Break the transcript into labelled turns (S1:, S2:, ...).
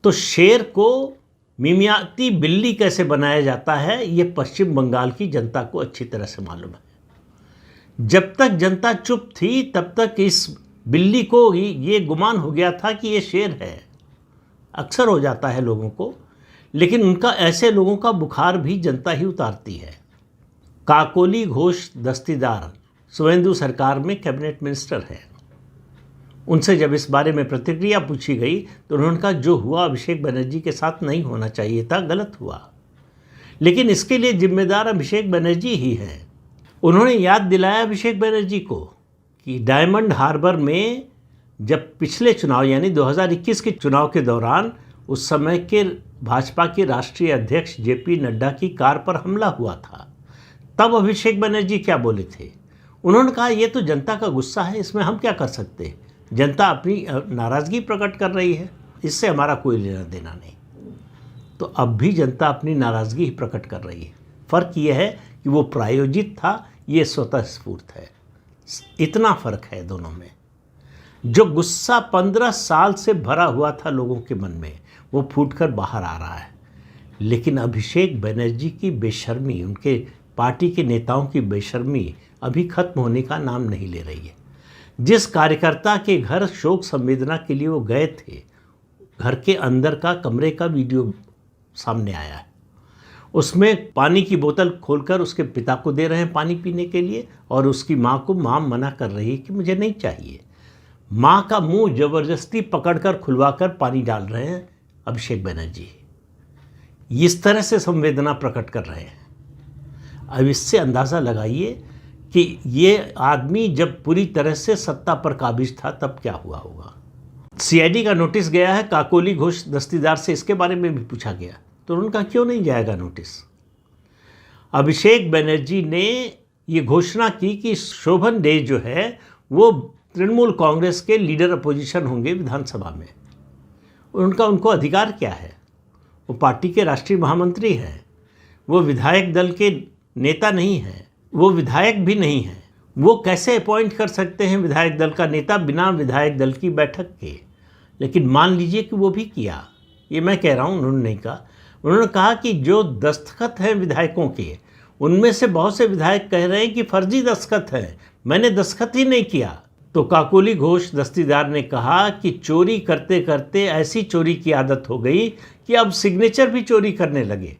S1: तो शेर को मिमियाती बिल्ली कैसे बनाया जाता है ये पश्चिम बंगाल की जनता को अच्छी तरह से मालूम है। जब तक जनता चुप थी तब तक इस बिल्ली को ही ये गुमान हो गया था कि ये शेर है। अक्सर हो जाता है लोगों को, लेकिन उनका ऐसे लोगों का बुखार भी जनता ही उतारती है। काकोली घोष दस्तीदार शुवेंदु सरकार में कैबिनेट मिनिस्टर है। उनसे जब इस बारे में प्रतिक्रिया पूछी गई तो उन्होंने कहा जो हुआ अभिषेक बनर्जी के साथ नहीं होना चाहिए था, गलत हुआ, लेकिन इसके लिए जिम्मेदार अभिषेक बनर्जी ही हैं। उन्होंने याद दिलाया अभिषेक बनर्जी को कि डायमंड हार्बर में जब पिछले चुनाव यानी 2021 के चुनाव के दौरान उस समय के भाजपा के राष्ट्रीय अध्यक्ष जेपी नड्डा की कार पर हमला हुआ था, तब अभिषेक बनर्जी क्या बोले थे? उन्होंने कहा ये तो जनता का गुस्सा है, इसमें हम क्या कर सकते हैं, जनता अपनी नाराज़गी प्रकट कर रही है, इससे हमारा कोई लेना देना नहीं। तो अब भी जनता अपनी नाराज़गी ही प्रकट कर रही है। फ़र्क यह है कि वो प्रायोजित था, ये स्वतः स्फूर्त है। इतना फ़र्क है दोनों में। जो गुस्सा 15 साल से भरा हुआ था लोगों के मन में, वो फूटकर बाहर आ रहा है। लेकिन अभिषेक बनर्जी की बेशर्मी, उनके पार्टी के नेताओं की बेशर्मी अभी खत्म होने का नाम नहीं ले रही है। जिस कार्यकर्ता के घर शोक संवेदना के लिए वो गए थे, घर के अंदर का कमरे का वीडियो सामने आया है। उसमें पानी की बोतल खोलकर उसके पिता को दे रहे हैं पानी पीने के लिए, और उसकी माँ को माँ मना कर रही है कि मुझे नहीं चाहिए। माँ का मुंह जबरदस्ती पकड़कर खुलवाकर पानी डाल रहे हैं अभिषेक बनर्जी। इस तरह से संवेदना प्रकट कर रहे हैं। अब इससे अंदाज़ा लगाइए कि ये आदमी जब पूरी तरह से सत्ता पर काबिज था तब क्या हुआ होगा। सीआईडी का नोटिस गया है काकोली घोष दस्तीदार से, इसके बारे में भी पूछा गया तो उनका क्यों नहीं जाएगा नोटिस। अभिषेक बनर्जी ने ये घोषणा की कि शोभन डे जो है वो तृणमूल कांग्रेस के लीडर अपोजिशन होंगे विधानसभा में। उनको अधिकार क्या है? वो पार्टी के राष्ट्रीय महामंत्री हैं, वो विधायक दल के नेता नहीं हैं, वो विधायक भी नहीं हैं। वो कैसे अपॉइंट कर सकते हैं विधायक दल का नेता बिना विधायक दल की बैठक के? लेकिन मान लीजिए कि वो भी किया, ये मैं कह रहा हूँ, उन्होंने नहीं कहा। उन्होंने कहा कि जो दस्तखत हैं विधायकों के, उनमें से बहुत से विधायक कह रहे हैं कि फर्जी दस्तखत हैं, मैंने दस्तखत ही नहीं किया। तो काकोली घोष दस्तीदार ने कहा कि चोरी करते करते ऐसी चोरी की आदत हो गई कि अब सिग्नेचर भी चोरी करने लगे।